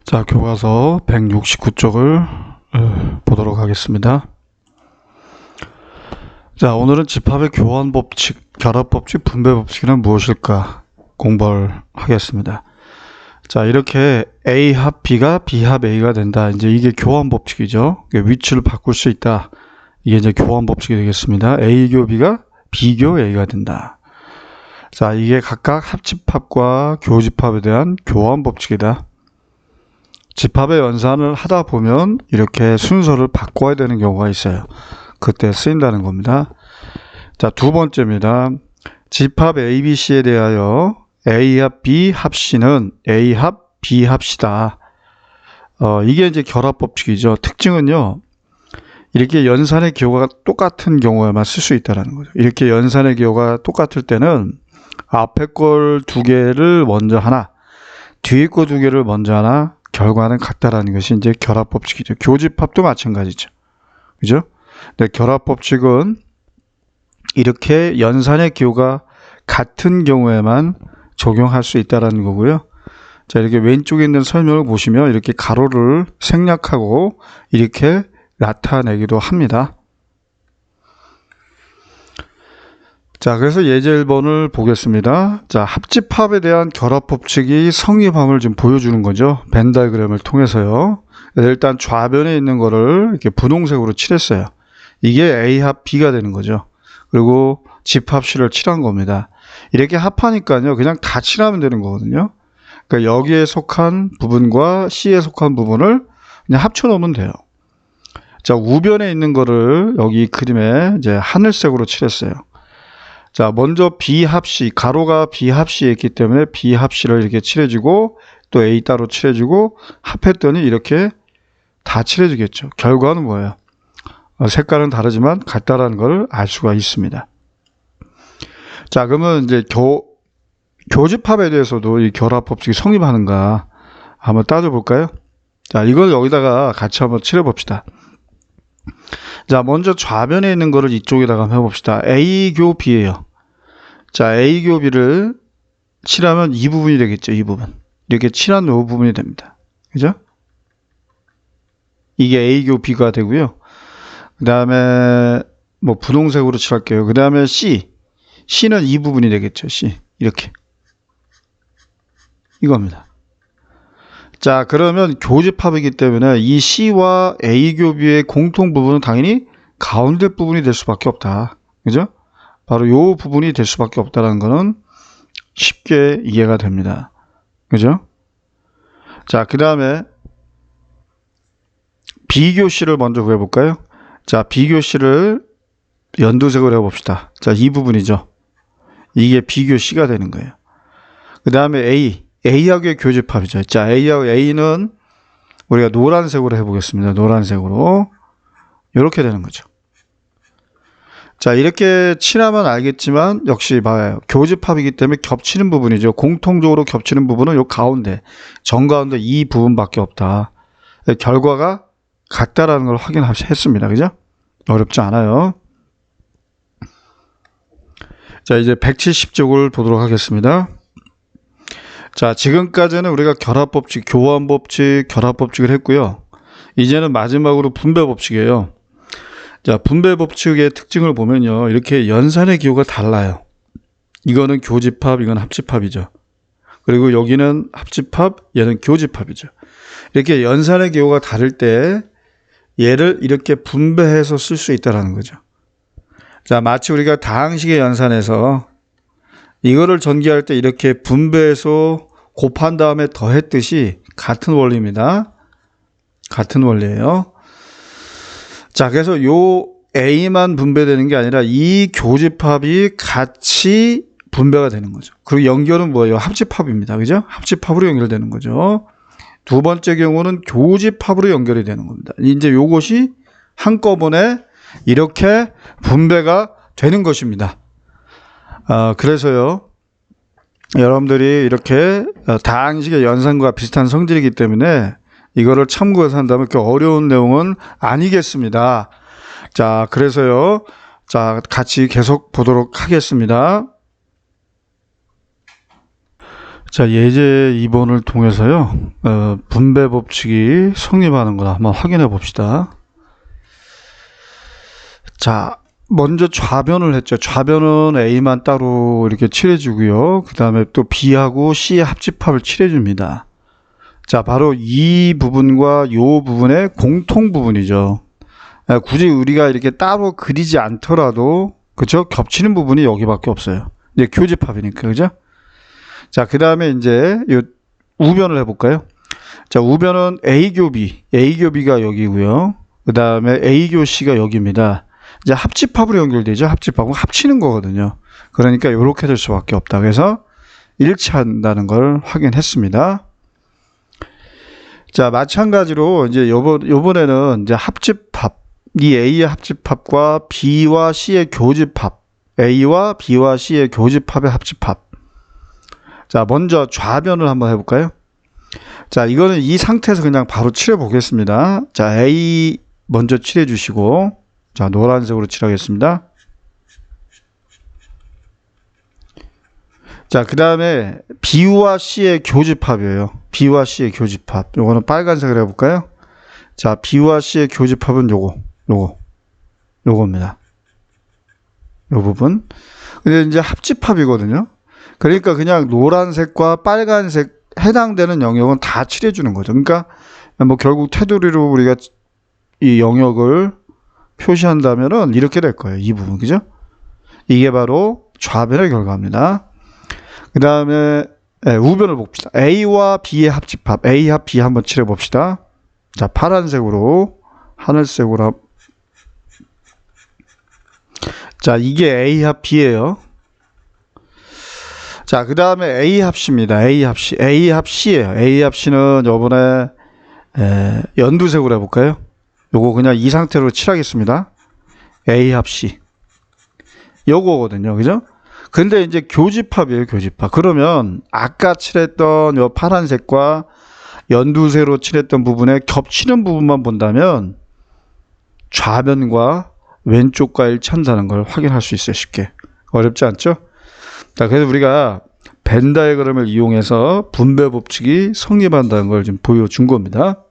자, 교과서 169쪽을 보도록 하겠습니다. 자, 오늘은 집합의 교환법칙, 결합법칙, 분배법칙은 무엇일까 공부를 하겠습니다. 자, 이렇게 A 합 B가 B 합 A가 된다. 이제 이게 교환법칙이죠. 위치를 바꿀 수 있다. 이게 이제 교환법칙이 되겠습니다. A 교 B가 B 교 A가 된다. 자, 이게 각각 합집합과 교집합에 대한 교환법칙이다. 집합의 연산을 하다 보면 이렇게 순서를 바꿔야 되는 경우가 있어요. 그때 쓰인다는 겁니다. 자, 두 번째입니다. 집합 ABC에 대하여 A 합 B 합 C는 A 합 B 합 C다. 이게 이제 결합법칙이죠. 특징은요, 이렇게 연산의 기호가 똑같은 경우에만 쓸 수 있다는 거죠. 이렇게 연산의 기호가 똑같을 때는 앞에 걸 두 개를 먼저 하나, 뒤에 거 두 개를 먼저 하나, 결과는 같다라는 것이 이제 결합법칙이죠. 교집합도 마찬가지죠. 그죠? 근데 결합법칙은 이렇게 연산의 기호가 같은 경우에만 적용할 수 있다라는 거고요. 자, 이렇게 왼쪽에 있는 설명을 보시면 이렇게 가로를 생략하고 이렇게 나타내기도 합니다. 자, 그래서 예제 1번을 보겠습니다. 자, 합집합에 대한 결합법칙이 성립함을 좀 보여주는 거죠. 벤 다이그램을 통해서요. 일단 좌변에 있는 거를 이렇게 분홍색으로 칠했어요. 이게 A 합 B가 되는 거죠. 그리고 집합 C를 칠한 겁니다. 이렇게 합하니까요, 그냥 다 칠하면 되는 거거든요. 그러니까 여기에 속한 부분과 C에 속한 부분을 그냥 합쳐 놓으면 돼요. 자, 우변에 있는 거를 여기 그림에 이제 하늘색으로 칠했어요. 자, 먼저 B 합 C, 가로가 B 합 C에 있기 때문에 B 합 C를 이렇게 칠해주고 또 A 따로 칠해주고 합했더니 이렇게 다 칠해주겠죠. 결과는 뭐예요? 색깔은 다르지만 같다라는 걸 알 수가 있습니다. 자, 그러면 이제 교집합에 대해서도 이 결합법칙이 성립하는가 한번 따져볼까요? 자, 이걸 여기다가 같이 한번 칠해봅시다. 자, 먼저 좌변에 있는 거를 이쪽에다가 한번 해봅시다. A 교 B예요. 자, A 교 B를 칠하면 이 부분이 되겠죠. 이 부분. 이렇게 칠한 이 부분이 됩니다. 그죠? 이게 A 교 B가 되고요. 그 다음에 뭐 분홍색으로 칠할게요. 그 다음에 C. C는 이 부분이 되겠죠. C. 이렇게. 이겁니다. 자, 그러면 교집합이기 때문에 이 C와 A 교 B의 공통 부분은 당연히 가운데 부분이 될 수밖에 없다. 그죠? 바로 요 부분이 될 수밖에 없다는 것은 쉽게 이해가 됩니다. 그죠? 자, 그 다음에 B교 C를 먼저 구해볼까요? 자, B교 C를 연두색으로 해봅시다. 자, 이 부분이죠. 이게 B교 C가 되는 거예요. 그 다음에 A하고의 교집합이죠. 자, A하고 A는 우리가 노란색으로 해보겠습니다. 노란색으로. 이렇게 되는 거죠. 자, 이렇게 칠하면 알겠지만 역시 봐요. 교집합이기 때문에 겹치는 부분이죠. 공통적으로 겹치는 부분은 요 가운데, 정가운데 이 부분밖에 없다. 결과가 같다라는 걸 확인했습니다. 그죠? 어렵지 않아요. 자, 이제 170쪽을 보도록 하겠습니다. 자, 지금까지는 우리가 결합법칙, 교환법칙, 결합법칙을 했고요. 이제는 마지막으로 분배법칙이에요. 자, 분배법칙의 특징을 보면요. 이렇게 연산의 기호가 달라요. 이거는 교집합, 이건 합집합이죠. 그리고 여기는 합집합, 얘는 교집합이죠. 이렇게 연산의 기호가 다를 때 얘를 이렇게 분배해서 쓸 수 있다는 거죠. 자, 마치 우리가 다항식의 연산에서 이거를 전개할 때 이렇게 분배해서 곱한 다음에 더했듯이 같은 원리입니다. 같은 원리예요. 자, 그래서 요 A만 분배되는 게 아니라 이 교집합이 같이 분배가 되는 거죠. 그리고 연결은 뭐예요? 합집합입니다. 그죠? 합집합으로 연결되는 거죠. 두 번째 경우는 교집합으로 연결이 되는 겁니다. 이제 요것이 한꺼번에 이렇게 분배가 되는 것입니다. 그래서요, 여러분들이 이렇게 다항식의 연산과 비슷한 성질이기 때문에 이거를 참고해서 한다면 그렇게 어려운 내용은 아니겠습니다. 자, 그래서요, 자, 같이 계속 보도록 하겠습니다. 자, 예제 2번을 통해서요, 분배 법칙이 성립하는 걸 한번 확인해 봅시다. 자, 먼저 좌변을 했죠. 좌변은 A만 따로 이렇게 칠해주고요. 그 다음에 또 B하고 C의 합집합을 칠해줍니다. 자, 바로 이 부분과 이 부분의 공통 부분이죠. 굳이 우리가 이렇게 따로 그리지 않더라도, 그쵸? 겹치는 부분이 여기밖에 없어요. 이제 교집합이니까, 그죠? 자, 그 다음에 이제 요 우변을 해볼까요? 자, 우변은 A교비가 여기고요. 그 다음에 A교C가 여기입니다. 이제 합집합으로 연결되죠. 합집합은 합치는 거거든요. 그러니까 이렇게 될 수밖에 없다. 그래서 일치한다는 걸 확인했습니다. 자, 마찬가지로 이제 요번에는 이제 합집합, 이 A의 합집합과 B와 C의 교집합, A와 B와 C의 교집합의 합집합. 자, 먼저 좌변을 한번 해볼까요? 자, 이거는 이 상태에서 그냥 바로 칠해 보겠습니다. 자, A 먼저 칠해 주시고, 자, 노란색으로 칠하겠습니다. 자, 그 다음에 B와 C의 교집합이에요. B와 C의 교집합. 요거는 빨간색으로 해볼까요? 자, B와 C의 교집합은 요겁니다. 요 부분. 근데 이제 합집합이거든요. 그러니까 그냥 노란색과 빨간색 해당되는 영역은 다 칠해주는 거죠. 그러니까 뭐 결국 테두리로 우리가 이 영역을 표시한다면은 이렇게 될 거예요. 이 부분, 그죠? 이게 바로 좌변의 결과입니다. 그 다음에 우변을 봅시다. A와 B의 합집합, A 합 B 한번 칠해 봅시다. 자, 파란색으로, 하늘색으로. 자, 이게 A 합 B예요. 자, 그 다음에 A 합 C입니다. A 합 C. A 합 C예요. A 합 C는 요번에 연두색으로 해볼까요? 요거 그냥 이 상태로 칠하겠습니다. A 합 C. 요거거든요. 그죠? 근데 이제 교집합이에요. 교집합. 그러면 아까 칠했던 요 파란색과 연두색으로 칠했던 부분에 겹치는 부분만 본다면 좌변과 왼쪽과 일치한다는 걸 확인할 수 있어요. 쉽게. 어렵지 않죠? 자, 그래서 우리가 벤 다이어그램을 이용해서 분배 법칙이 성립한다는 걸 지금 보여준 겁니다.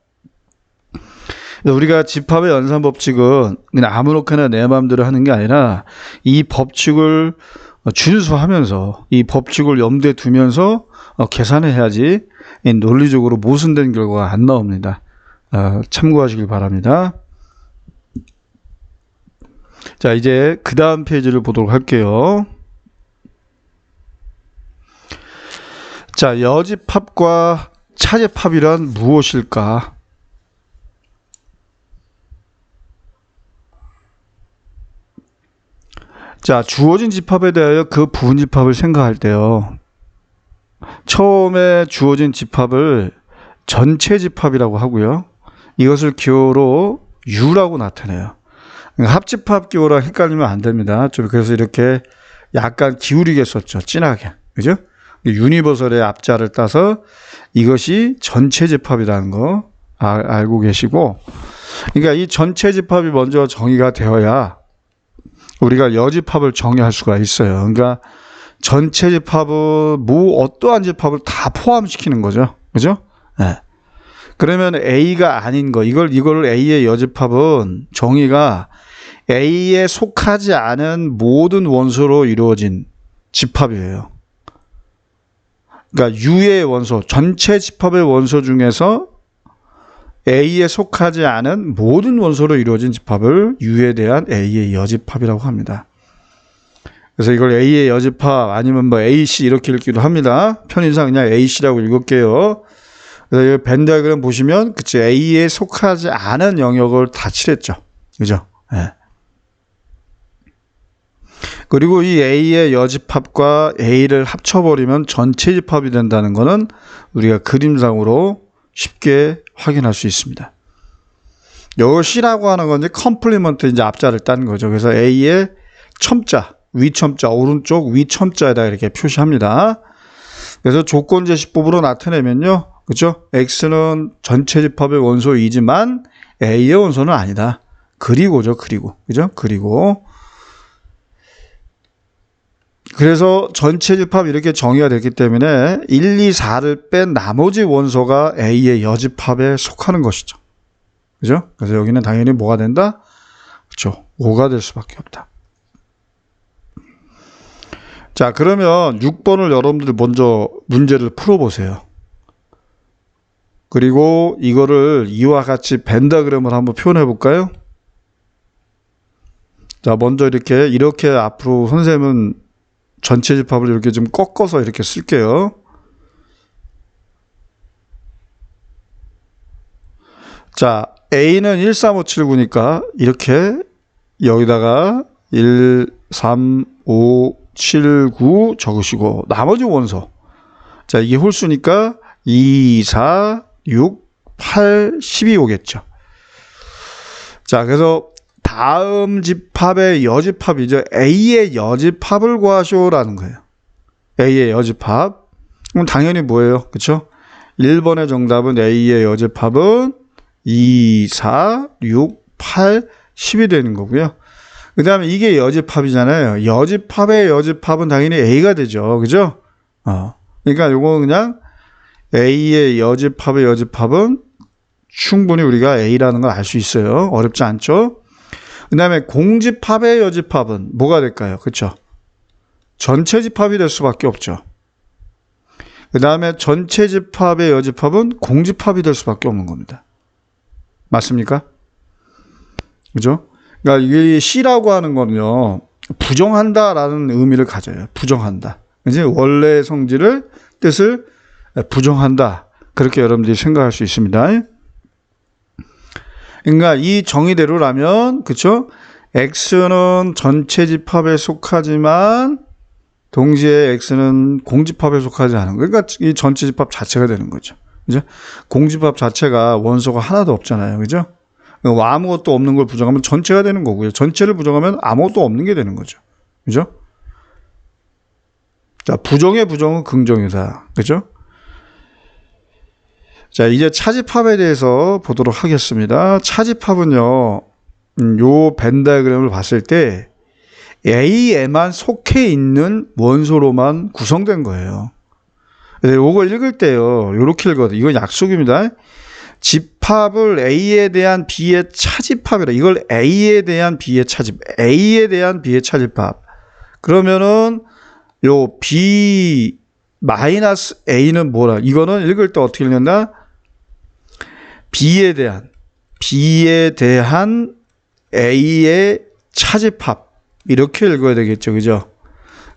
우리가 집합의 연산 법칙은 그냥 아무렇게나 내 마음대로 하는 게 아니라 이 법칙을 준수하면서 이 법칙을 염두에 두면서 계산해야지 논리적으로 모순된 결과가 안 나옵니다. 참고하시길 바랍니다. 자, 이제 그 다음 페이지를 보도록 할게요. 자, 여집합과 차집합이란 무엇일까? 자, 주어진 집합에 대하여 그 부분 집합을 생각할 때요. 처음에 주어진 집합을 전체 집합이라고 하고요. 이것을 기호로 U라고 나타내요. 그러니까 합집합 기호랑 헷갈리면 안 됩니다. 좀 그래서 이렇게 약간 기울이게 썼죠. 진하게. 그죠? 유니버설의 앞자를 따서 이것이 전체 집합이라는 거 알고 계시고, 그러니까 이 전체 집합이 먼저 정의가 되어야 우리가 여집합을 정의할 수가 있어요. 그러니까 전체 집합은 어떠한 집합을 다 포함시키는 거죠. 그죠? 네. 그러면 A가 아닌 거, 이걸 A의 여집합은 정의가 A에 속하지 않은 모든 원소로 이루어진 집합이에요. 그러니까 U의 원소, 전체 집합의 원소 중에서 A에 속하지 않은 모든 원소로 이루어진 집합을 U에 대한 A의 여집합이라고 합니다. 그래서 이걸 A의 여집합 아니면 뭐 AC 이렇게 읽기도 합니다. 편의상 그냥 AC라고 읽을게요. 그래서 이 벤 다이어그램 보시면 그치, A에 속하지 않은 영역을 다 칠했죠. 그죠? 네. 그리고 이 A의 여집합과 A를 합쳐버리면 전체 집합이 된다는 것은 우리가 그림상으로 쉽게 확인할 수 있습니다. 이것이라고 하는 건 이제 컴플리먼트 이제 앞자를 딴 거죠. 그래서 A의 첨자, 위첨자, 오른쪽 위첨자에다 이렇게 표시합니다. 그래서 조건제시법으로 나타내면요. 그죠? X는 전체 집합의 원소이지만 A의 원소는 아니다. 그리고죠, 그리고. 그죠? 그리고 그래서 전체 집합 이렇게 정의가 됐기 때문에 1, 2, 4를 뺀 나머지 원소가 A의 여집합에 속하는 것이죠. 그죠? 그래서 여기는 당연히 뭐가 된다? 그렇죠. 5가 될 수밖에 없다. 자, 그러면 6번을 여러분들 먼저 문제를 풀어보세요. 그리고 이거를 이와 같이 벤다그램을 한번 표현해 볼까요? 자, 먼저 이렇게 앞으로 선생님은 전체 집합을 이렇게 좀 꺾어서 이렇게 쓸게요. 자, A는 13579니까 이렇게 여기다가 1, 3, 5, 7, 9 적으시고 나머지 원소. 자, 이게 홀수니까 2, 4, 6, 8, 12 오겠죠. 자, 그래서 다음 집합의 여집합이죠. A의 여집합을 구하시오라는 거예요. A의 여집합. 그럼 당연히 뭐예요? 그렇죠? 1번의 정답은 A의 여집합은 2, 4, 6, 8, 10이 되는 거고요. 그 다음에 이게 여집합이잖아요. 여집합의 여집합은 당연히 A가 되죠. 그죠? 그러니까 요거 그냥 A의 여집합의 여집합은 충분히 우리가 A라는 걸 알 수 있어요. 어렵지 않죠? 그 다음에 공집합의 여집합은 뭐가 될까요? 그렇죠? 전체 집합이 될 수밖에 없죠. 그 다음에 전체 집합의 여집합은 공집합이 될 수밖에 없는 겁니다. 맞습니까? 그죠? 그러니까 이게 C라고 하는 거는요, 부정한다라는 의미를 가져요. 부정한다. 이제 원래의 성질을, 뜻을 부정한다. 그렇게 여러분들이 생각할 수 있습니다. 그러니까 이 정의대로라면, 그쵸? X는 전체 집합에 속하지만, 동시에 X는 공집합에 속하지 않은 거예요. 그러니까 이 전체 집합 자체가 되는 거죠. 그죠? 공집합 자체가 원소가 하나도 없잖아요. 그죠? 아무것도 없는 걸 부정하면 전체가 되는 거고요. 전체를 부정하면 아무것도 없는 게 되는 거죠. 그죠? 자, 부정의 부정은 긍정이다. 그죠? 자, 이제 차집합에 대해서 보도록 하겠습니다. 차집합은요, 요 벤 다이어그램을 봤을 때 A에만 속해 있는 원소로만 구성된 거예요. 요거 읽을 때요, 요렇게 읽어도 이건 약속입니다. 집합을 A에 대한 B의 차집합이라. 이걸 A에 대한 B의 차집, A에 대한 B의 차집합. 그러면은 요 B 마이너스 A는 뭐라? 이거는 읽을 때 어떻게 읽는다? B에 대한 A의 차집합. 이렇게 읽어야 되겠죠. 그죠?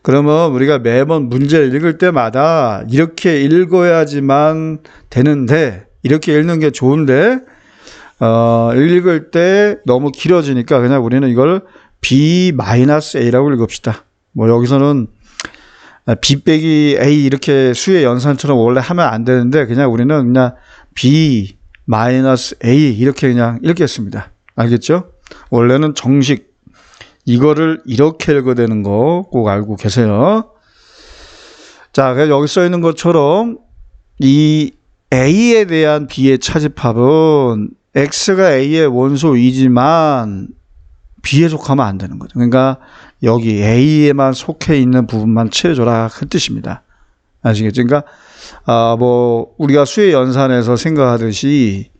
그러면 우리가 매번 문제를 읽을 때마다 이렇게 읽어야지만 되는데, 이렇게 읽는 게 좋은데, 읽을 때 너무 길어지니까 그냥 우리는 이걸 B-A라고 읽읍시다. 뭐 여기서는 B 빼기 A 이렇게 수의 연산처럼 원래 하면 안 되는데, 그냥 우리는 그냥 B-A 이렇게 그냥 읽겠습니다. 알겠죠? 원래는 정식 이거를 이렇게 읽어야 되는 거 꼭 알고 계세요. 자, 그래서 여기 써 있는 것처럼 이 A에 대한 B의 차집합은 X가 A의 원소이지만 B에 속하면 안 되는 거죠. 그러니까 여기 A에만 속해 있는 부분만 채워줘라 그 뜻입니다. 아시겠죠? 그러니까 뭐 우리가 수의 연산에서 생각하듯이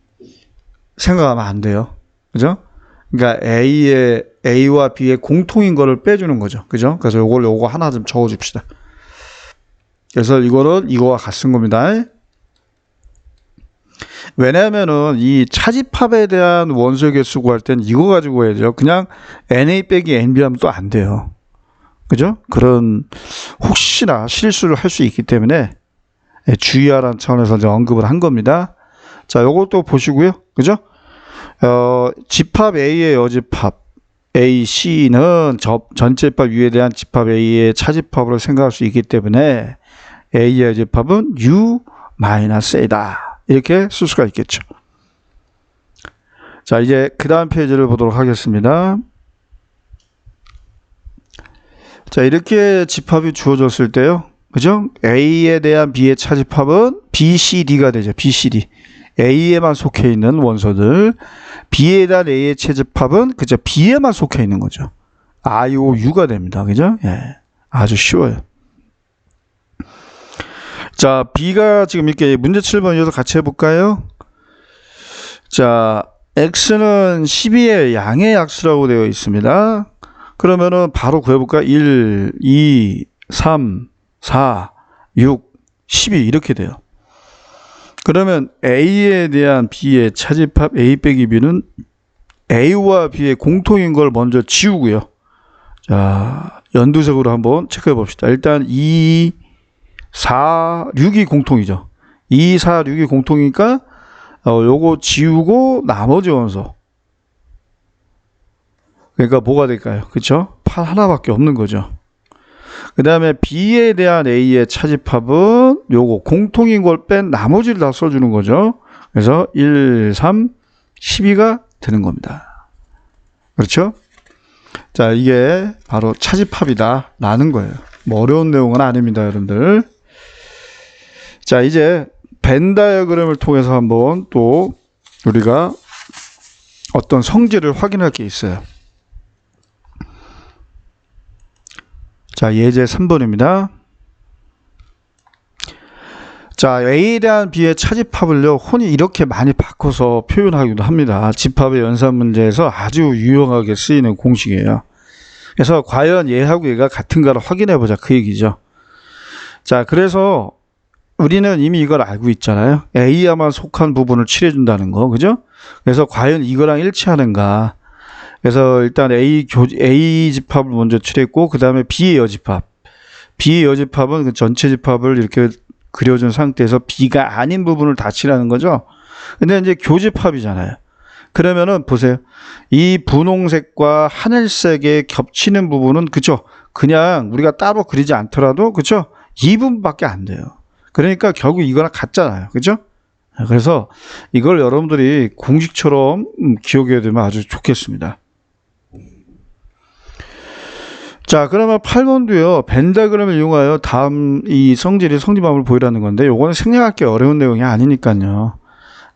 생각하면 안 돼요. 그죠? 그러니까 A와 B의 공통인 거를 빼주는 거죠. 그죠? 그래서 요거 하나 좀 적어줍시다. 그래서 이거는 이거와 같은 겁니다. 왜냐면은 이 차집합에 대한 원소의 개수 구할 땐 이거 가지고 해야죠. 그냥 NA 빼기 NB 하면 또 안 돼요. 그죠? 그런 혹시나 실수를 할 수 있기 때문에 주의하라는 차원에서 이제 언급을 한 겁니다. 자, 요것도 보시고요. 그죠? 집합 A의 여집합 AC는 전체 집합 U에 대한 집합 A의 차집합으로 생각할 수 있기 때문에 A의 여집합은 U-A다. 이렇게 쓸 수가 있겠죠. 자, 이제 그 다음 페이지를 보도록 하겠습니다. 자, 이렇게 집합이 주어졌을 때요. 그죠? A에 대한 B의 차집합은 BCD가 되죠. BCD. A에만 속해 있는 원소들. B에 대한 A의 차집합은 그저 B에만 속해 있는 거죠. IOU가 됩니다. 그죠? 예. 아주 쉬워요. 자, B가 지금 이렇게 문제 7번 이어서 같이 해볼까요? 자, X는 12의 양의 약수라고 되어 있습니다. 그러면은 바로 구해볼까? 1, 2, 3, 4, 6, 12 이렇게 돼요. 그러면 A에 대한 B의 차집합 A 빼기 B는 A와 B의 공통인 걸 먼저 지우고요. 자, 연두색으로 한번 체크해 봅시다. 일단 2, 4, 6이 공통이죠. 2, 4, 6이 공통이니까 요거 지우고 나머지 원소. 그러니까 뭐가 될까요? 그쵸? 하나밖에 없는 거죠. 그 다음에 B에 대한 A의 차집합은 요거 공통인 걸 뺀 나머지를 다 써주는 거죠. 그래서 1, 3, 12가 되는 겁니다. 그렇죠? 자, 이게 바로 차집합이다 라는 거예요. 뭐 어려운 내용은 아닙니다, 여러분들. 자, 이제 벤 다이어그램을 통해서 한번 또 우리가 어떤 성질을 확인할 게 있어요. 자, 예제 3번입니다. 자, A에 대한 B의 차집합을요, 흔히 이렇게 많이 바꿔서 표현하기도 합니다. 집합의 연산 문제에서 아주 유용하게 쓰이는 공식이에요. 그래서 과연 얘하고 얘가 같은가를 확인해 보자, 그 얘기죠. 자, 그래서 우리는 이미 이걸 알고 있잖아요. A야만 속한 부분을 칠해준다는 거, 그죠? 그래서 과연 이거랑 일치하는가. 그래서 일단 A 집합을 먼저 칠했고, 그 다음에 B의 여집합. B의 여집합은 그 전체 집합을 이렇게 그려준 상태에서 B가 아닌 부분을 다 칠하는 거죠. 근데 이제 교집합이잖아요. 그러면은 보세요. 이 분홍색과 하늘색에 겹치는 부분은, 그쵸? 그냥 우리가 따로 그리지 않더라도, 그쵸? 이 부분밖에 안 돼요. 그러니까 결국 이거랑 같잖아요. 그죠? 그래서 이걸 여러분들이 공식처럼 기억해야 되면 아주 좋겠습니다. 자, 그러면 8번도요. 벤 다이어그램을 이용하여 다음 이 성질함을 보이라는 건데, 요거는 생략하기 어려운 내용이 아니니까요.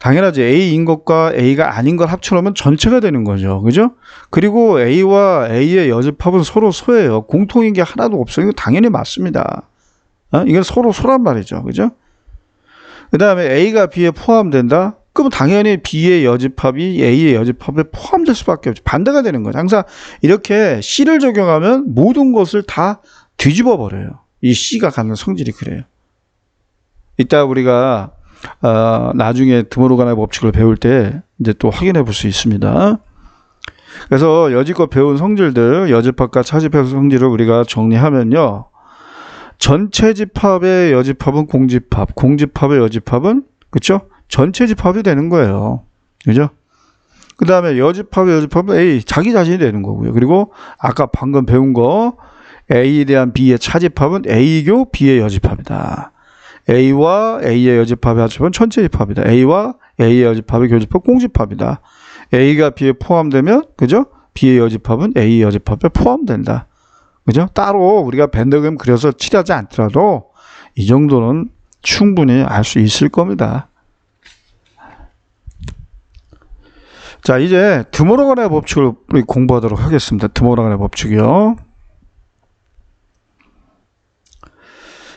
당연하지. A인 것과 A가 아닌 걸 합쳐놓으면 전체가 되는 거죠. 그죠? 그리고 A와 A의 여집합은 서로 소예요. 공통인 게 하나도 없어요. 이거 당연히 맞습니다. 이건 서로 소란 말이죠. 그죠? 그 다음에 A가 B에 포함된다? 그러면 당연히 B의 여집합이 A의 여집합에 포함될 수밖에 없죠. 반대가 되는 거죠. 항상 이렇게 C를 적용하면 모든 것을 다 뒤집어 버려요. 이 C가 갖는 성질이 그래요. 이따 우리가 나중에 드모르간의 법칙을 배울 때 이제 또 확인해 볼 수 있습니다. 그래서 여지껏 배운 성질들, 여집합과 차집합 성질을 우리가 정리하면요. 전체 집합의 여집합은 공집합, 공집합의 여집합은, 그쵸? 전체 집합이 되는 거예요. 그죠? 그 다음에 여집합의 여집합은 A, 자기 자신이 되는 거고요. 그리고 아까 방금 배운 거, A에 대한 B의 차집합은 A교 B의 여집합이다. A와 A의 여집합의 합집은 전체 집합이다. A와 A의 여집합의 교집합 공집합이다. A가 B에 포함되면, 그죠? B의 여집합은 A의 여집합에 포함된다. 그죠? 따로 우리가 벤 다이어그램 그려서 칠하지 않더라도 이 정도는 충분히 알 수 있을 겁니다. 자, 이제 드모르간의 법칙을 우리 공부하도록 하겠습니다. 드모르간의 법칙이요.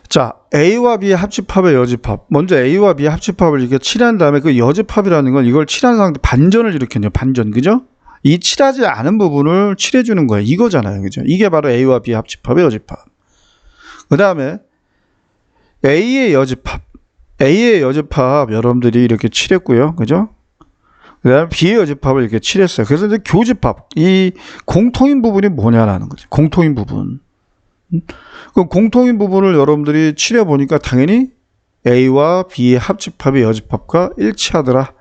자, A와 B의 합집합의 여집합. 먼저 A와 B의 합집합을 이렇게 칠한 다음에 그 여집합이라는 건 이걸 칠한 상태 반전을 일으켰네요. 반전. 그죠? 이 칠하지 않은 부분을 칠해주는 거예요. 이거잖아요. 그죠? 이게 바로 A와 B의 합집합의 여집합. 그 다음에 A의 여집합. A의 여집합 여러분들이 이렇게 칠했고요. 그죠? 그 다음에 B의 여집합을 이렇게 칠했어요. 그래서 이제 교집합. 이 공통인 부분이 뭐냐라는 거죠. 공통인 부분. 그 공통인 부분을 여러분들이 칠해보니까 당연히 A와 B의 합집합의 여집합과 일치하더라.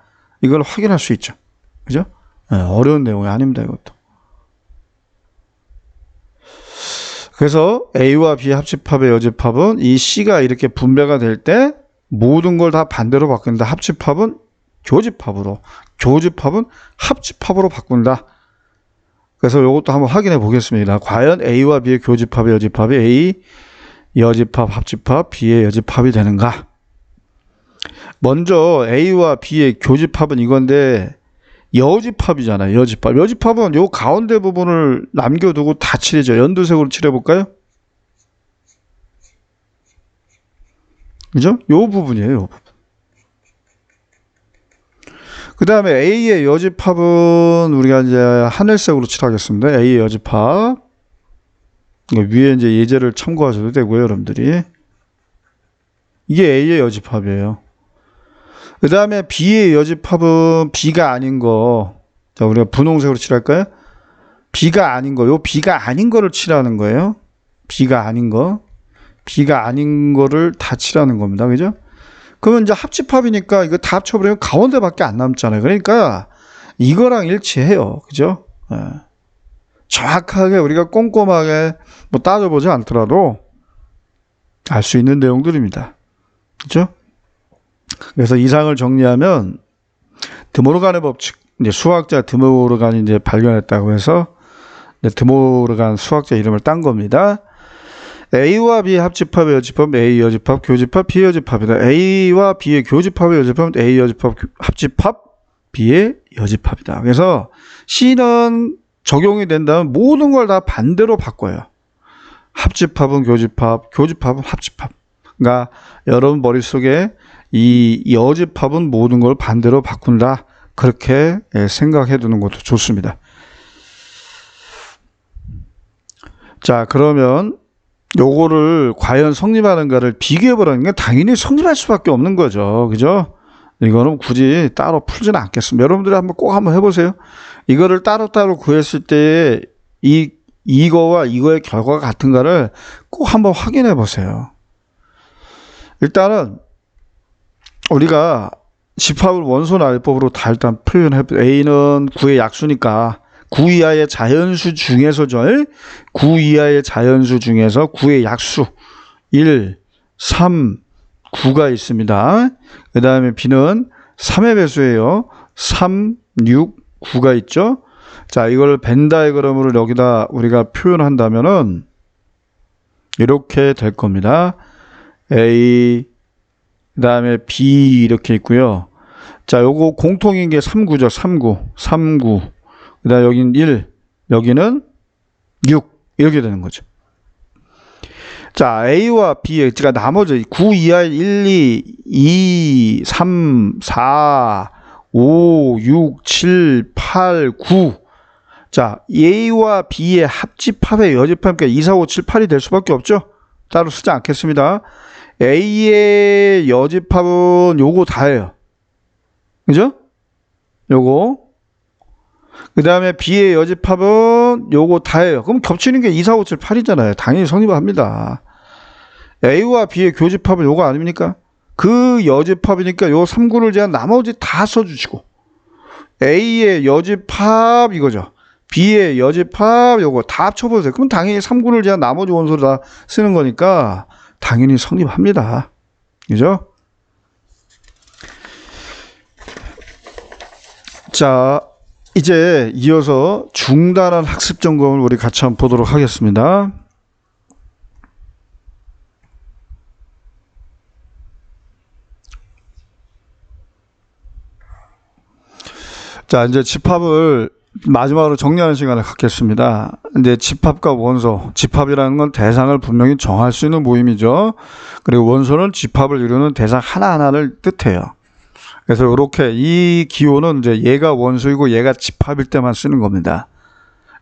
이걸 확인할 수 있죠. 그죠? 네, 어려운 내용이 아닙니다, 이것도. 그래서 A와 B의 합집합의 여집합은 이 C가 이렇게 분배가 될 때 모든 걸 다 반대로 바꾼다. 합집합은 교집합으로, 교집합은 합집합으로 바꾼다. 그래서 이것도 한번 확인해 보겠습니다. 과연 A와 B의 교집합의 여집합이 A 여집합, 합집합, B의 여집합이 되는가? 먼저 A와 B의 교집합은 이건데 여집합이잖아요. 여집합. 여집합은 요 가운데 부분을 남겨두고 다 칠해줘. 연두색으로 칠해볼까요? 그죠? 요 부분이에요. 요 부분. 그 다음에 A의 여집합은 우리가 이제 하늘색으로 칠하겠습니다. A의 여집합. 위에 이제 예제를 참고하셔도 되고요, 여러분들이. 이게 A의 여집합이에요. 그 다음에 B의 여집합은 B가 아닌 거. 자, 우리가 분홍색으로 칠할까요? B가 아닌 거. 요 B가 아닌 거를 칠하는 거예요. B가 아닌 거. B가 아닌 거를 다 칠하는 겁니다. 그죠? 그러면 이제 합집합이니까 이거 다 합쳐버리면 가운데밖에 안 남잖아요. 그러니까 이거랑 일치해요. 그죠? 예. 정확하게 우리가 꼼꼼하게 뭐 따져보지 않더라도 알 수 있는 내용들입니다. 그죠? 그래서 이상을 정리하면 드모르간의 법칙, 이제 수학자 드모르간이 이제 발견했다고 해서 드모르간 수학자 이름을 딴 겁니다. A와 B의 합집합의 여집합은 A 여집합, 교집합, B 여집합이다. A와 B의 교집합의 여집합은 A 여집합, 합집합, B의 여집합이다. 그래서 C는 적용이 된다면 모든 걸 다 반대로 바꿔요. 합집합은 교집합, 교집합은 합집합. 그러니까 여러분 머릿속에 이 여집합은 모든 걸 반대로 바꾼다. 그렇게 생각해 두는 것도 좋습니다. 자, 그러면 요거를 과연 성립하는가를 비교해 보라는 게 당연히 성립할 수밖에 없는 거죠. 그죠? 이거는 굳이 따로 풀지는 않겠습니다. 여러분들이 꼭 한번 해보세요. 이거를 따로따로 구했을 때 이거와 이거의 결과가 같은가를 꼭 한번 확인해 보세요. 일단은 우리가 집합을 원소 나열법으로 다 일단 표현해. A는 9의 약수니까 9 이하의 자연수 중에서죠. 9 이하의 자연수 중에서 9의 약수 1, 3, 9가 있습니다. 그 다음에 B는 3의 배수예요. 3, 6, 9가 있죠. 자, 이걸 벤 다이어그램으로 여기다 우리가 표현한다면은 이렇게 될 겁니다. A, 그 다음에 B 이렇게 있고요. 자, 요거 공통인 게 3구죠. 3구, 3구. 그 다음에 여기는 1, 여기는 6 이렇게 되는 거죠. 자, A와 B의 그러니까 나머지 9 이하의 1, 2, 3, 4, 5, 6, 7, 8, 9. 자, A와 B의 합집합의 여집합, 그러니까 2, 4, 5, 7, 8이 될 수밖에 없죠. 따로 쓰지 않겠습니다. A의 여집합은 요거 다예요. 그죠? 요거. 그 다음에 B의 여집합은 요거 다예요. 그럼 겹치는 게 2, 4, 5, 7, 8이잖아요. 당연히 성립합니다. A와 B의 교집합은 요거 아닙니까? 그 여집합이니까 요 3구를 제한 나머지 다 써주시고 A의 여집합 이거죠. B의 여집합 요거 다 합쳐보세요. 그럼 당연히 3구를 제한 나머지 원소를 다 쓰는 거니까 당연히 성립합니다. 그죠? 자, 이제 이어서 중단한 학습 점검을 우리 같이 한번 보도록 하겠습니다. 자, 이제 집합을 마지막으로 정리하는 시간을 갖겠습니다. 이제 집합과 원소, 집합이라는 건 대상을 분명히 정할 수 있는 모임이죠. 그리고 원소는 집합을 이루는 대상 하나하나를 뜻해요. 그래서 이렇게 이 기호는 이제 얘가 원소이고 얘가 집합일 때만 쓰는 겁니다.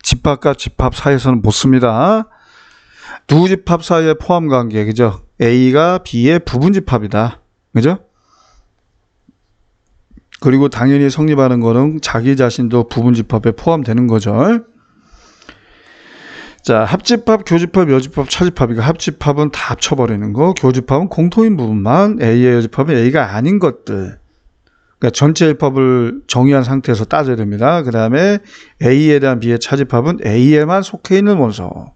집합과 집합 사이에서는 못 씁니다. 두 집합 사이의 포함 관계, 그죠? A가 B의 부분 집합이다. 그죠? 그리고 당연히 성립하는 거는 자기 자신도 부분 집합에 포함되는 거죠. 자, 합집합, 교집합, 여집합, 차집합. 이거 합집합은 다 합쳐버리는 거. 교집합은 공통인 부분만. A의 여집합은 A가 아닌 것들. 그러니까 전체 집합을 정의한 상태에서 따져야 됩니다. 그 다음에 A에 대한 B의 차집합은 A에만 속해 있는 원소.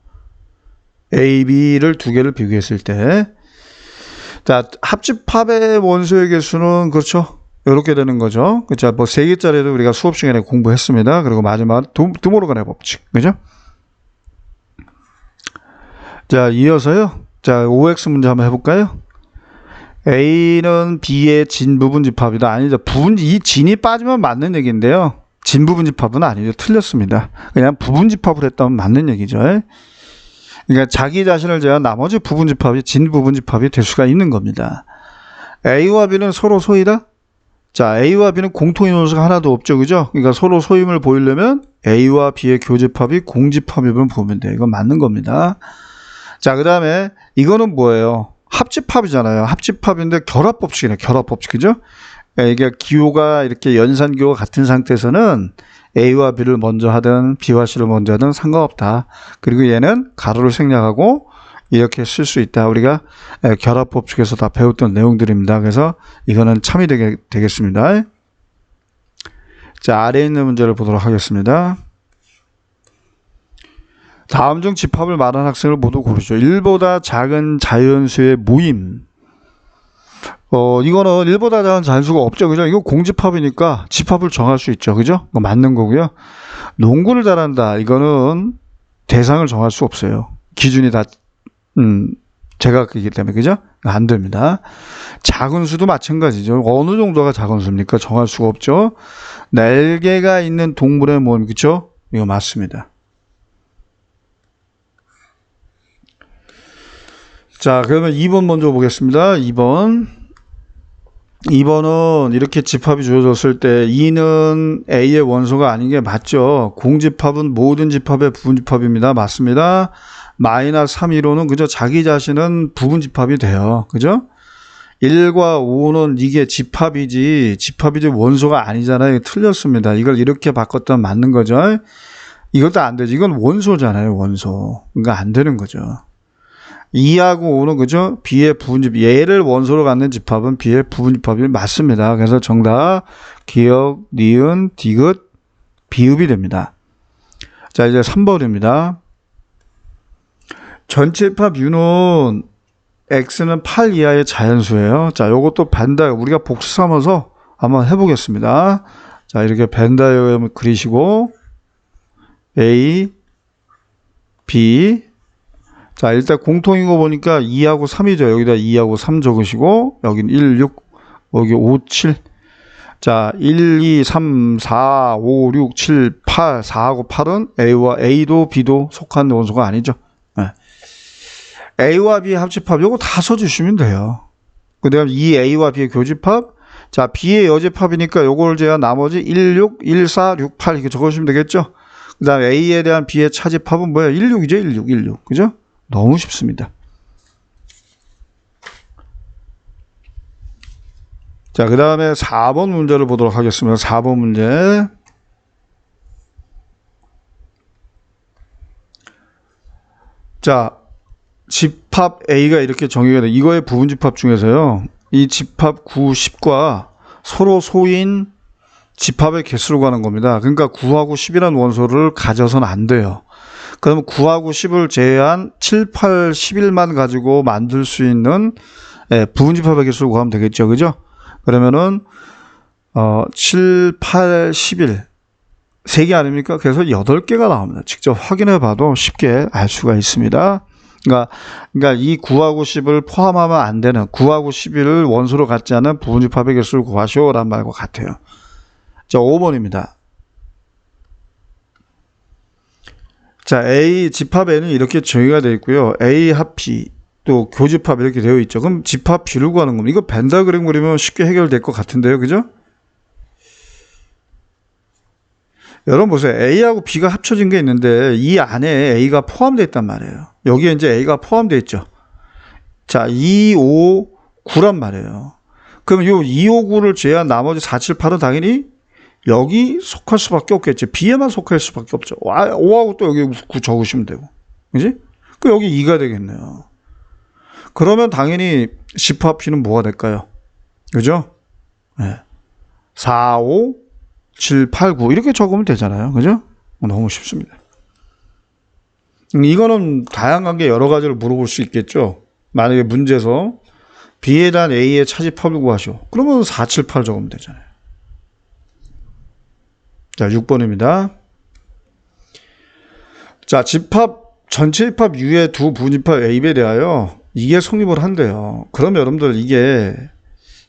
A, B를 두 개를 비교했을 때. 자, 합집합의 원소의 개수는 그렇죠. 이렇게 되는 거죠. 자, 뭐 3개짜리도 우리가 수업 시간에 공부했습니다. 그리고 마지막 드모르간의 법칙. 그죠? 자, 이어서요. 자, OX 문제 한번 해볼까요? A는 B의 진부분 집합이다. 아니죠. 이 진이 빠지면 맞는 얘기인데요. 진부분 집합은 아니죠. 틀렸습니다. 그냥 부분 집합을 했다면 맞는 얘기죠. 그러니까 자기 자신을 제한 나머지 부분 집합이 진부분 집합이 될 수가 있는 겁니다. A와 B는 서로 소이다? 자, A와 B는 공통인 원소가 하나도 없죠. 그죠? 그러니까 서로 소임을 보이려면 A와 B의 교집합이 공집합이면 보면 돼요. 이건 맞는 겁니다. 자, 그 다음에 이거는 뭐예요? 합집합이잖아요. 합집합인데 결합법칙이네. 결합법칙. 그죠? 이게 기호가 이렇게 연산기호가 같은 상태에서는 A와 B를 먼저 하든 B와 C를 먼저 하든 상관없다. 그리고 얘는 가로를 생략하고 이렇게 쓸 수 있다. 우리가 결합법칙에서 다 배웠던 내용들입니다. 그래서 이거는 참이 되겠습니다. 자, 아래에 있는 문제를 보도록 하겠습니다. 다음 중 집합을 말한 학생을 모두 고르죠. 1보다 작은 자연수의 모임. 이거는 1보다 작은 자연수가 없죠. 그죠? 이거 공집합이니까 집합을 정할 수 있죠. 그죠? 이거 맞는 거고요. 농구를 잘한다. 이거는 대상을 정할 수 없어요. 기준이 다 제각이기 때문에. 그죠? 안 됩니다. 작은 수도 마찬가지죠. 어느 정도가 작은 수입니까? 정할 수가 없죠. 날개가 있는 동물의 모임. 그죠? 이거 맞습니다. 자, 그러면 2번 먼저 보겠습니다. 2번은 이렇게 집합이 주어졌을 때 2는 A의 원소가 아닌 게 맞죠. 공집합은 모든 집합의 부분집합입니다. 맞습니다. 마이너스 3, 1호는 그저 자기 자신은 부분집합이 돼요. 그죠? 1과 5는 이게 집합이지 원소가 아니잖아요. 틀렸습니다. 이걸 이렇게 바꿨다면 맞는 거죠. 이것도 안 되죠. 이건 원소잖아요. 원소. 그러니까 안 되는 거죠. 2하고 5는 그죠? B의 부분집합. 얘를 원소로 갖는 집합은 B의 부분집합이 맞습니다. 그래서 정답 기역, 니은, 디귿, 비읍이 됩니다. 자, 이제 3번입니다. 전체 집합 U는 X는 8 이하의 자연수예요. 자, 요것도 벤다이어그램 우리가 복수 삼아서 한번 해보겠습니다. 자, 이렇게 벤다이어그램을 그리시고 A, B. 자, 일단 공통인 거 보니까 2하고 3이죠. 여기다 2하고 3 적으시고, 여긴 1, 6, 여기 5, 7. 자, 1, 2, 3, 4, 5, 6, 7, 8. 4하고 8은 A도 B도 속한 원소가 아니죠. 네. A와 B 합집합, 요거 다 써주시면 돼요. 그 다음 이 A와 B의 교집합. 자, B의 여집합이니까 요걸 제가 나머지 1, 6, 1, 4, 6, 8 이렇게 적어주시면 되겠죠. 그 다음 A에 대한 B의 차집합은 뭐예요? 1, 6이죠. 1, 6, 1, 6. 그죠? 너무 쉽습니다. 자, 그 다음에 4번 문제를 보도록 하겠습니다. 4번 문제. 자, 집합 A가 이렇게 정의가 돼. 이거의 부분집합 중에서요. 이 집합 9, 10과 서로 소인 집합의 개수로 가는 겁니다. 그러니까 9하고 10이라는 원소를 가져서는 안 돼요. 그러면 9하고 10을 제외한 7, 8, 11만 가지고 만들 수 있는 부분집합의 개수를 구하면 되겠죠. 그죠? 그러면은 7, 8, 11 3개 아닙니까? 그래서 8개가 나옵니다. 직접 확인해 봐도 쉽게 알 수가 있습니다. 그러니까 이 9하고 10을 포함하면 안 되는 9하고 11을 원소로 갖지 않은 부분집합의 개수를 구하시오라는 말과 같아요. 자, 5번입니다. 자, A 집합 N은 이렇게 정의가 되어 있고요. A 합 B 또 교집합 이렇게 되어 있죠. 그럼 집합 B를 구하는 겁니다. 이거 벤다그램 그리면 쉽게 해결될 것 같은데요. 그죠? 여러분 보세요. A하고 B가 합쳐진 게 있는데 이 안에 A가 포함되어 있단 말이에요. 여기에 이제 A가 포함되어 있죠. 자, 2, 5, 9란 말이에요. 그럼 요 2, 5, 9를 제외한 나머지 4, 7, 8은 당연히 여기 속할 수밖에 없겠죠. B에만 속할 수밖에 없죠. 5하고 또 여기 9 적으시면 되고. 그지? 그 여기 2가 되겠네요. 그러면 당연히 집합 B는 뭐가 될까요? 그죠? 네. 4, 5, 7, 8, 9 이렇게 적으면 되잖아요. 그죠? 너무 쉽습니다. 이거는 다양한 게 여러 가지를 물어볼 수 있겠죠. 만약에 문제에서 B에 대한 A의 차집합을 구하시오. 그러면 4, 7, 8 적으면 되잖아요. 자, 6번입니다. 자, 전체 집합 U의 두 부분집합 A에 대하여 이게 성립을 한대요. 그러면 여러분들 이게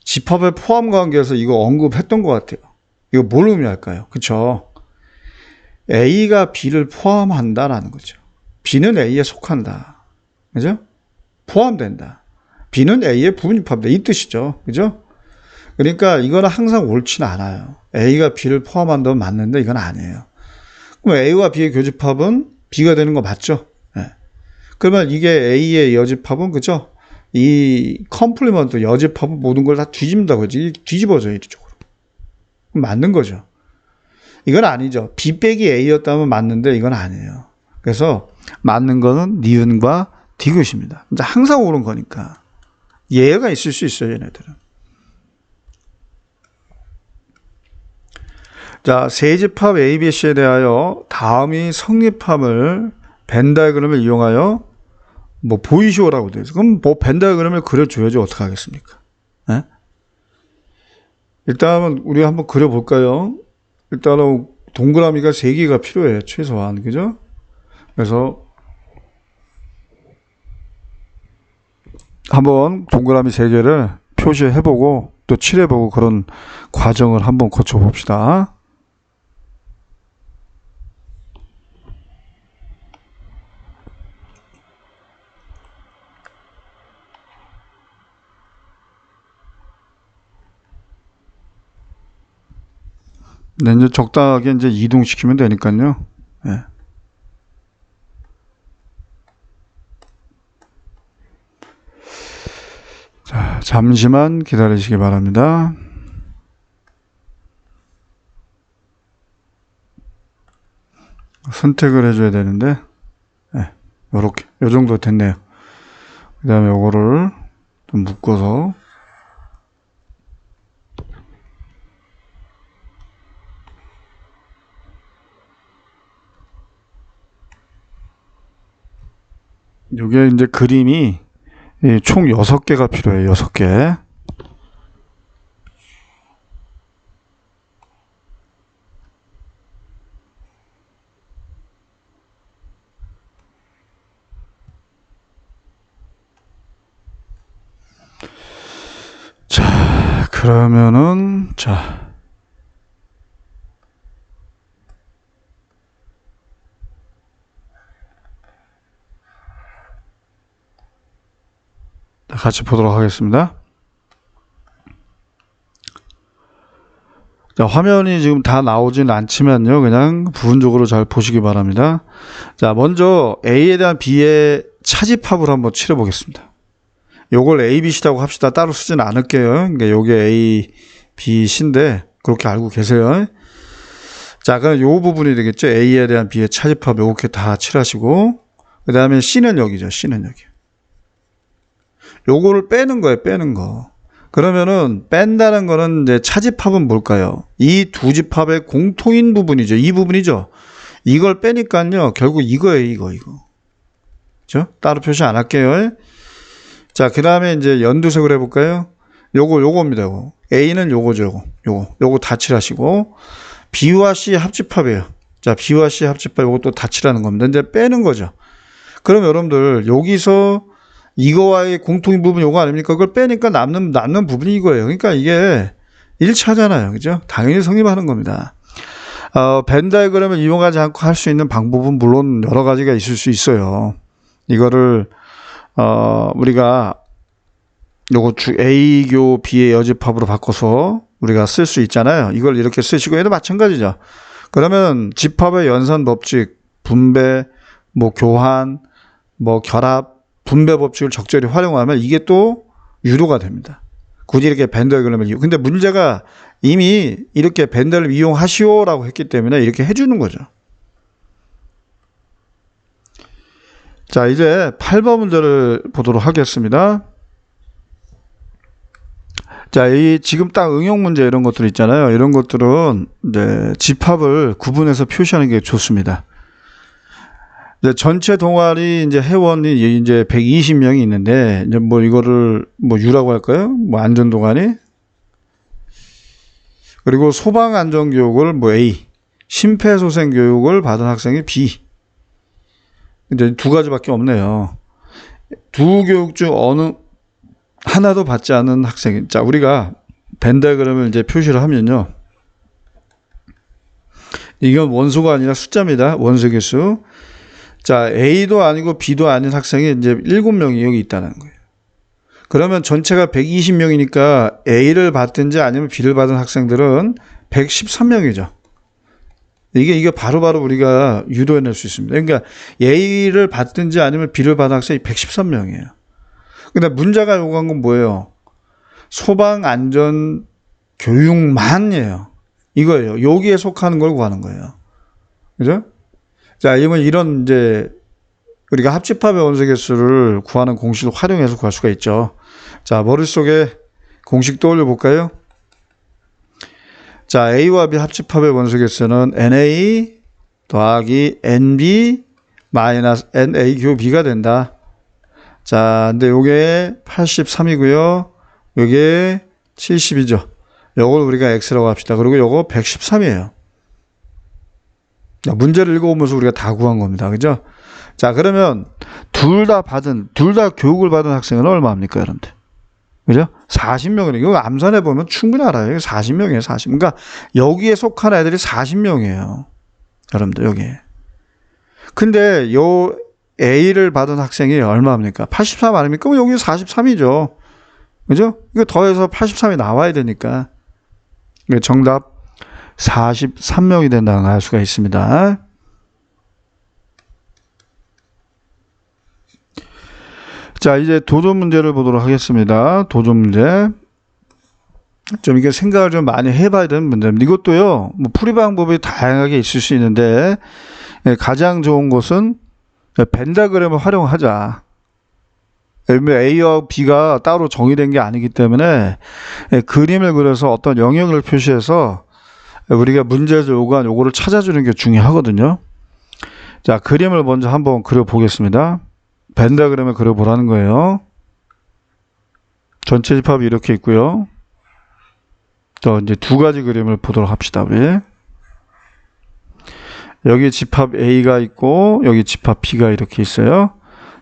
집합의 포함 관계에서 이거 언급했던 것 같아요. 이거 뭘 의미할까요? 그쵸? A가 B를 포함한다라는 거죠. B는 A에 속한다. 그죠? 포함된다. B는 A의 부분입합이다. 이 뜻이죠. 그죠? 그러니까 이거는 항상 옳지는 않아요. A가 B를 포함한다면 맞는데 이건 아니에요. 그럼 A와 B의 교집합은 B가 되는 거 맞죠? 네. 그러면 이게 A의 여집합은 그죠? 이 컴플리먼트 여집합은 모든 걸 다 뒤집는다고 그지? 뒤집어져요, 이쪽으로. 맞는 거죠. 이건 아니죠. B 빼기 A였다면 맞는데 이건 아니에요. 그래서 맞는 거는 니은과 디귿입니다. 항상 옳은 거니까. 예외가 있을 수 있어요, 얘네들은. 자, 세집합 ABC에 대하여 다음이 성립함을 벤 다이그램을 이용하여 뭐 보이시오라고 되어 있어요. 그럼 뭐 벤 다이그램을 그려줘야지 어떻게 하겠습니까? 네? 일단은 우리가 한번 그려볼까요? 일단은 동그라미가 3개가 필요해요. 최소한. 그죠? 그래서 한번 동그라미 3개를 표시해보고 또 칠해보고 그런 과정을 한번 거쳐봅시다. 네, 이제 적당하게 이제 이동시키면 되니까요. 네. 자, 잠시만 기다리시기 바랍니다. 선택을 해줘야 되는데, 네, 요렇게, 요 정도 됐네요. 그 다음에 요거를 좀 묶어서, 요게 이제 그림이 총 6개가 필요해요. 6개. 자, 그러면은, 자. 같이 보도록 하겠습니다. 자, 화면이 지금 다 나오진 않지만요. 그냥 부분적으로 잘 보시기 바랍니다. 자, 먼저 A에 대한 B의 차집합을 한번 칠해 보겠습니다. 요걸 A, B, C라고 합시다. 따로 쓰진 않을게요. 그러니까 요게 A, B, C인데 그렇게 알고 계세요. 자, 그럼 요 부분이 되겠죠. A에 대한 B의 차집합 요렇게 다 칠하시고 그 다음에 C는 여기죠. C는 여기. 요거를 빼는 거예요. 빼는 거. 그러면은 뺀다는 거는 이제 차집합은 뭘까요? 이 두 집합의 공통인 부분이죠. 이 부분이죠. 이걸 빼니까요. 결국 이거예요. 이거. 그죠? 따로 표시 안 할게요. 자, 그 다음에 이제 연두색으로 해볼까요? 요겁니다. 요거. A는 요거죠. 요거 다 칠하시고 B와 C 합집합이에요. 자, B와 C 합집합 요것도 다 칠하는 겁니다. 이제 빼는 거죠. 그럼 여러분들 여기서 이거와의 공통인 부분이 요거 아닙니까? 그걸 빼니까 남는 부분이 이거예요. 그러니까 이게 1차잖아요. 그죠? 당연히 성립하는 겁니다. 벤 다이그램을 이용하지 않고 할 수 있는 방법은 물론 여러 가지가 있을 수 있어요. 이거를, 우리가 요거 A교 B의 여집합으로 바꿔서 우리가 쓸 수 있잖아요. 이걸 이렇게 쓰시고 얘도 마찬가지죠. 그러면 집합의 연산 법칙, 분배, 뭐 교환, 뭐 결합, 분배 법칙을 적절히 활용하면 이게 또 유도가 됩니다. 굳이 이렇게 벤 다이그램을 이용. 근데 문제가 이미 이렇게 벤 다이그램을 이용하시오라고 했기 때문에 이렇게 해주는 거죠. 자, 이제 8번 문제를 보도록 하겠습니다. 자, 이 지금 딱 응용 문제 이런 것들 있잖아요. 이런 것들은 이제 집합을 구분해서 표시하는 게 좋습니다. 전체 동아리 이제 회원이 이제 120명이 있는데 이제 뭐 이거를 뭐 U라고 할까요? 뭐 안전 동아리. 그리고 소방 안전 교육을 뭐 A, 심폐소생 교육을 받은 학생이 B. 이제 두 가지밖에 없네요. 두 교육 중 어느 하나도 받지 않은 학생. 자, 우리가 벤 다이그램을 이제 표시를 하면요. 이건 원소가 아니라 숫자입니다. 원소 개수. 자, A도 아니고 B도 아닌 학생이 이제 7명이 여기 있다는 거예요. 그러면 전체가 120명이니까 A를 받든지 아니면 B를 받은 학생들은 113명이죠. 이게 바로바로 우리가 유도해낼 수 있습니다. 그러니까 A를 받든지 아니면 B를 받은 학생이 113명이에요. 근데 문자가 요구한 건 뭐예요? 소방안전교육만이에요. 이거예요. 여기에 속하는 걸 구하는 거예요. 그죠? 자, 이런 이제 우리가 합집합의 원소 개수를 구하는 공식을 활용해서 구할 수가 있죠. 자, 머릿속에 공식 떠올려 볼까요? 자, A와 B 합집합의 원소 개수는 NA 더하기 NB 마이너스 NAQB가 된다. 자, 근데 요게 83이고요. 요게 70이죠. 요걸 우리가 X라고 합시다. 그리고 요거 113이에요. 문제를 읽어보면서 우리가 다 구한 겁니다. 그죠? 자, 그러면 둘 다 교육을 받은 학생은 얼마입니까, 여러분들? 그죠? 40명이에요. 이거 암산해 보면 충분히 알아요. 이거 40명이에요, 40. 그러니까 여기에 속한 애들이 40명이에요. 여러분들, 여기에. 근데 요 A를 받은 학생이 얼마입니까? 83 아닙니까? 그럼 여기 43이죠. 그죠? 이거 더해서 83이 나와야 되니까. 정답 43명이 된다는 걸 알 수가 있습니다. 자, 이제 도전 문제를 보도록 하겠습니다. 도전 문제. 좀 이게 생각을 좀 많이 해봐야 되는 문제입니다. 이것도요, 뭐 풀이 방법이 다양하게 있을 수 있는데, 가장 좋은 것은 벤다그램을 활용하자. A와 B가 따로 정의된 게 아니기 때문에 그림을 그려서 어떤 영역을 표시해서 우리가 문제에서 요구한 요거를 찾아주는 게 중요하거든요. 자, 그림을 먼저 한번 그려보겠습니다. 벤다그램을 그려보라는 거예요. 전체 집합이 이렇게 있고요. 또 이제 두 가지 그림을 보도록 합시다, 우리. 여기 집합 A가 있고 여기 집합 B가 이렇게 있어요.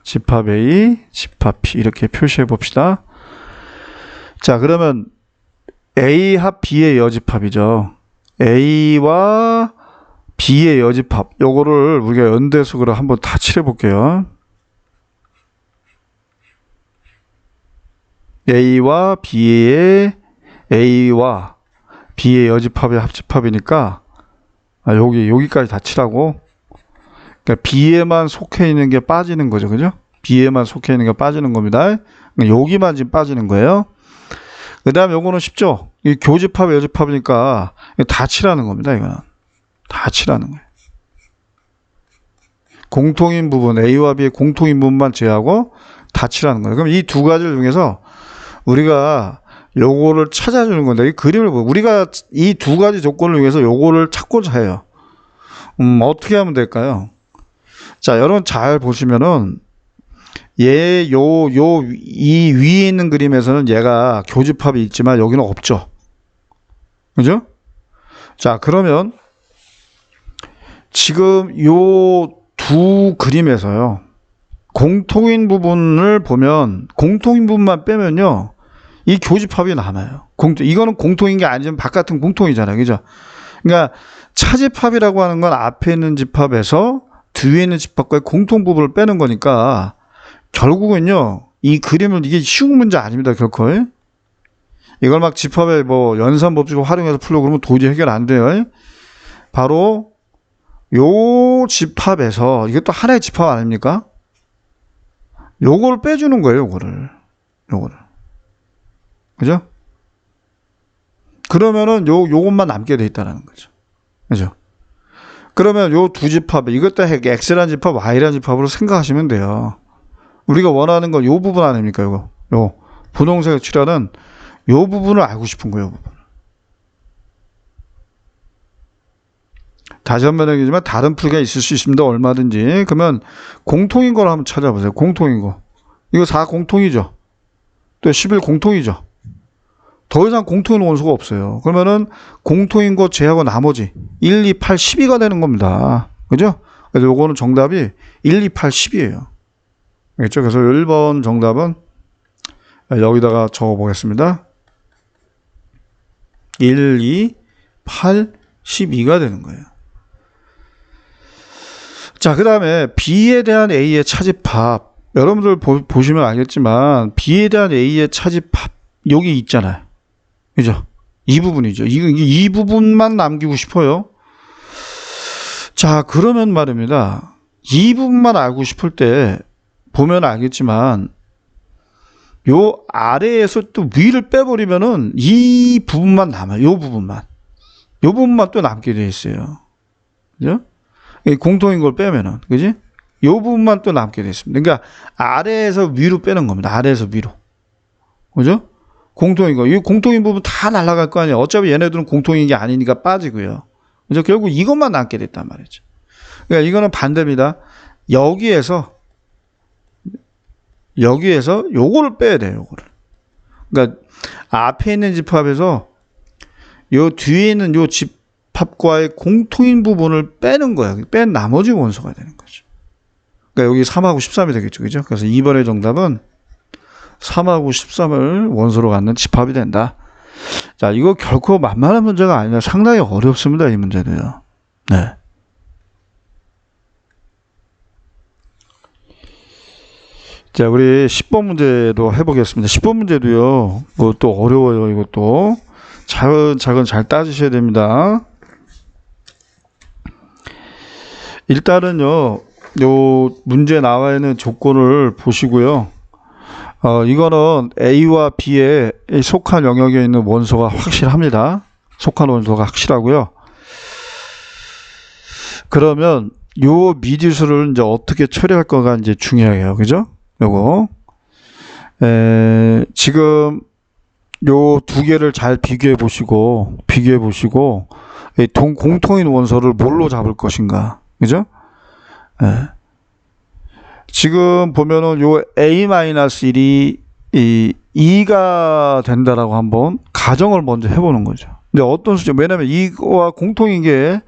집합 A, 집합 B 이렇게 표시해 봅시다. 자, 그러면 A 합 B의 여집합이죠. A와 B의 여집합 요거를 우리가 연대식으로 한번 다 칠해 볼게요. A와 B의 여집합의 합집합이니까 여기까지 다 칠하고, 그러니까 B에만 속해 있는 게 빠지는 거죠. 그죠? B에만 속해 있는 게 빠지는 겁니다. 그러니까 여기만 지금 빠지는 거예요. 그 다음에 요거는 쉽죠? 이 교집합, 여집합이니까 다 칠하는 겁니다. 이거는. 다 칠하는 거예요. 공통인 부분, A와 B의 공통인 부분만 제하고 다 칠하는 거예요. 그럼 이 두 가지를 중에서 우리가 요거를 찾아주는 건데, 이 그림을 보고 우리가 이 두 가지 조건을 위해서 요거를 찾고자 해요. 어떻게 하면 될까요? 자, 여러분 잘 보시면은 이 위에 있는 그림에서는 얘가 교집합이 있지만 여기는 없죠. 그죠? 자, 그러면 지금 요 두 그림에서요, 공통인 부분을 보면, 공통인 부분만 빼면요, 이 교집합이 남아요. 이거는 공통인 게 아니지만 바깥은 공통이잖아요. 그죠? 그러니까 차집합이라고 하는 건 앞에 있는 집합에서 뒤에 있는 집합과의 공통 부분을 빼는 거니까 결국은요, 이 그림은 이게 쉬운 문제 아닙니다. 결코. 이걸 막 집합에 뭐 연산 법칙을 활용해서 풀려고 그러면 도저히 해결 안 돼요. 바로 요 집합에서, 이게 또 하나의 집합 아닙니까? 요걸 빼주는 거예요. 요거를. 그죠? 그러면은 요것만 남게 돼 있다는 거죠. 그죠? 그러면 요 두 집합, 이것도 X라는 집합, Y라는 집합으로 생각하시면 돼요. 우리가 원하는 건 요 부분 아닙니까? 요 분홍색 칠하는 요 부분을 알고 싶은 거예요. 요 부분. 다시 한번 얘기지만 다른 풀이가 있을 수 있습니다. 얼마든지. 그러면 공통인 걸 한번 찾아보세요. 공통인 거. 이거 4 공통이죠. 또 11 공통이죠. 더 이상 공통인 원소가 없어요. 그러면은 공통인 거 제하고 나머지 1, 2, 8, 12가 되는 겁니다. 그죠? 그래서 요거는 정답이 1, 2, 8, 10이에요. 알겠죠? 그래서 1번 정답은 여기다가 적어 보겠습니다. 1, 2, 8, 12가 되는 거예요. 자, 그 다음에 B에 대한 A의 차집합. 여러분들 보시면 알겠지만 B에 대한 A의 차집합 여기 있잖아요. 그죠? 이 부분이죠. 이 부분만 남기고 싶어요. 자, 그러면 말입니다. 이 부분만 알고 싶을 때 보면 알겠지만 요 아래에서 또 위를 빼버리면은 이 부분만 남아요. 요 부분만 또 남게 돼 있어요. 그죠? 공통인 걸 빼면은, 그지? 요 부분만 또 남게 돼 있습니다. 그러니까 아래에서 위로 빼는 겁니다. 아래에서 위로. 그죠? 공통인 거. 이 공통인 부분 다 날아갈 거 아니에요. 어차피 얘네들은 공통인 게 아니니까 빠지고요. 그죠? 결국 이것만 남게 됐단 말이죠. 그러니까 이거는 반대입니다. 여기에서 요거를 빼야 돼요. 요거를. 그러니까 앞에 있는 집합에서 요 뒤에 있는 요 집합과의 공통인 부분을 빼는 거예요. 뺀 나머지 원소가 되는 거죠. 그러니까 여기 3하고 13이 되겠죠. 그죠? 그래서 2번의 정답은 3하고 13을 원소로 갖는 집합이 된다. 자, 이거 결코 만만한 문제가 아니라 상당히 어렵습니다. 이 문제도요. 네. 자, 우리 10번 문제도 해보겠습니다. 10번 문제도요, 뭐 또 어려워요, 이것도. 차근차근 잘 따지셔야 됩니다. 일단은요, 요 문제 나와 있는 조건을 보시고요. 이거는 A와 B에 속한 영역에 있는 원소가 확실합니다. 속한 원소가 확실하고요. 그러면 요 미지수를 이제 어떻게 처리할 거가 이제 중요해요. 그죠? 요거. 지금 요 두 개를 잘 비교해 보시고, 공통인 원소를 뭘로 잡을 것인가. 그죠? 지금 보면은 요 A-1이 2가 된다라고 한번 가정을 먼저 해보는 거죠. 근데 어떤 수죠? 왜냐면 이거와 공통인 게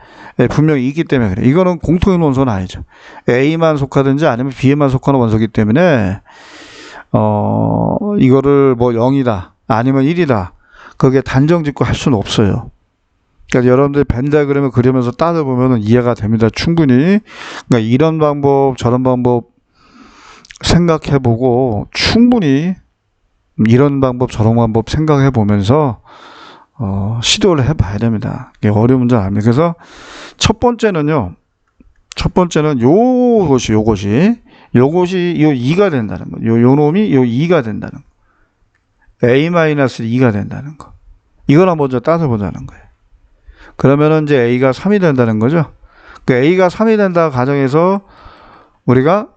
분명히 있기 때문에 그래. 이거는 공통인 원소는 아니죠. A만 속하든지 아니면 B에만 속하는 원소이기 때문에 이거를 뭐 0이다 아니면 1이다 그게 단정 짓고 할 수는 없어요. 그러니까 여러분들 벤다그램을 그리면서 따져보면 이해가 됩니다. 충분히. 그러니까 이런 방법 저런 방법 생각해보고 충분히 이런 방법 저런 방법 생각해보면서 시도를 해봐야 됩니다. 이게 어려운 문제는 아닙니다. 그래서 첫 번째는 요것이 요 2가 된다는 거. 요 놈이 요 2가 된다는 거. A-2가 된다는 거. 이거나 먼저 따져보자는 거예요. 그러면은 이제 A가 3이 된다는 거죠. 그 A가 3이 된다 가정에서 우리가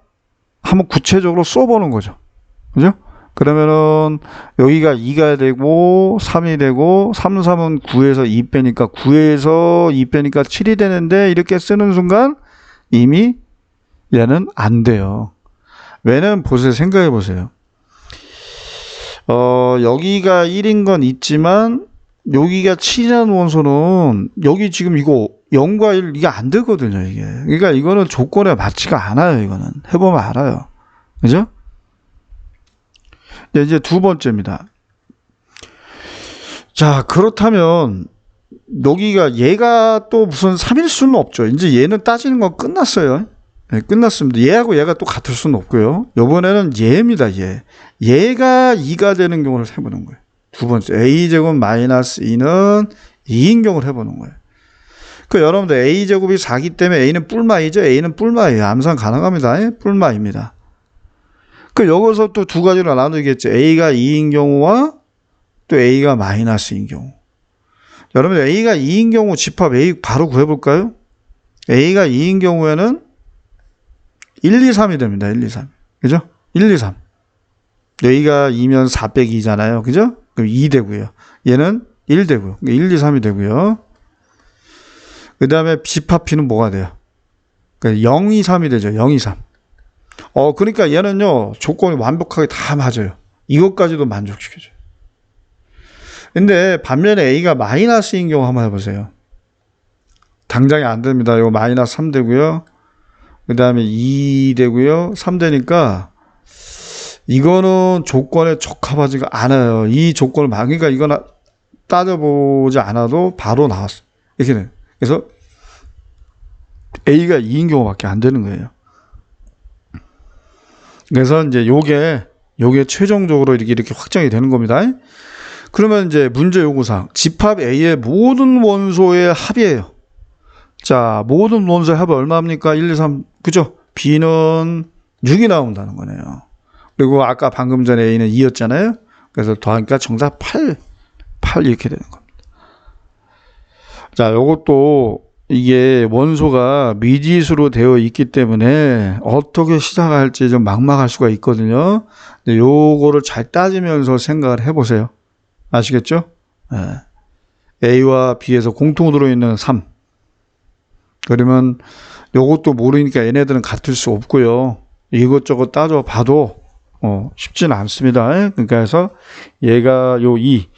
한번 구체적으로 써보는 거죠. 그죠? 그러면은 여기가 2가 되고 3이 되고 3, 3은 9에서 2 빼니까 9에서 2 빼니까 7이 되는데 이렇게 쓰는 순간 이미 얘는 안 돼요. 왜냐면 보세요. 생각해 보세요. 여기가 1인 건 있지만 여기가 7이라는 원소는 여기 지금 이거 0과 1 이게 안 되거든요. 이게. 그러니까 이거는 조건에 맞지가 않아요. 이거는 해보면 알아요. 그죠? 네, 이제 두 번째입니다. 자, 그렇다면 여기가 얘가 또 무슨 3일 수는 없죠. 이제 얘는 따지는 건 끝났어요. 네, 끝났습니다. 얘하고 얘가 또 같을 수는 없고요. 이번에는 얘입니다. 얘가 2가 되는 경우를 해보는 거예요. 두 번째 a제곱 마이너스 2는 2인 경우를 해보는 거예요. 그 여러분들 a제곱이 4기 때문에 a는 뿔마이죠. a는 뿔마이에요. 암산 가능합니다. 뿔마입니다. 그 여기서 또 두 가지로 나누겠죠. a가 2인 경우와 또 a가 마이너스인 경우. 여러분 a가 2인 경우 집합 a 바로 구해볼까요? a가 2인 경우에는 1, 2, 3이 됩니다. 1, 2, 3. 그죠? 1, 2, 3. a가 2면 4 빼기 2잖아요. 그죠? 그럼 2 되고요. 얘는 1 되고요. 1, 2, 3이 되고요. 그 다음에 집합 b는 뭐가 돼요? 0, 2, 3이 되죠. 0, 2, 3. 그러니까 얘는요, 조건이 완벽하게 다 맞아요. 이것까지도 만족시켜줘요. 근데 반면에 a가 마이너스인 경우 한번 해보세요. 당장이 안 됩니다. 이거 마이너스 3 되고요. 그 다음에 2 되고요. 3 되니까 이거는 조건에 적합하지가 않아요. 이 조건을 그러니까 이거는 따져보지 않아도 바로 나왔어요. 이렇게 돼요. 그래서 a가 2인 경우밖에 안 되는 거예요. 그래서 이제 요게 최종적으로 이렇게 확정이 되는 겁니다. 그러면 이제 문제 요구사항. 집합 A의 모든 원소의 합이에요. 자, 모든 원소의 합이 얼마입니까? 1, 2, 3. 그죠? B는 6이 나온다는 거네요. 그리고 아까 방금 전에 A는 2였잖아요. 그래서 더하니까 정답 8 이렇게 되는 겁니다. 자, 요것도 이게 원소가 미지수로 되어 있기 때문에 어떻게 시작할지 좀 막막할 수가 있거든요. 근데 요거를 잘 따지면서 생각을 해보세요. 아시겠죠? 네. A와 B에서 공통으로 들어있는 3. 그러면 요것도 모르니까 얘네들은 같을 수 없고요. 이것저것 따져봐도 쉽지는 않습니다. 그러니까 해서 얘가 요 2.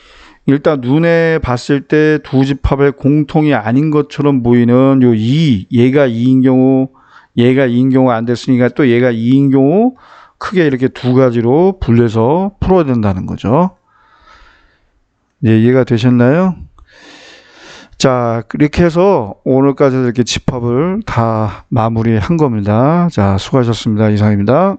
일단 눈에 봤을 때 두 집합의 공통이 아닌 것처럼 보이는 요 2. 얘가 2인 경우 안 됐으니까 또 얘가 2인 경우 크게 이렇게 두 가지로 분류해서 풀어야 된다는 거죠. 예, 이해가 되셨나요? 자, 이렇게 해서 오늘까지 이렇게 집합을 다 마무리한 겁니다. 자, 수고하셨습니다. 이상입니다.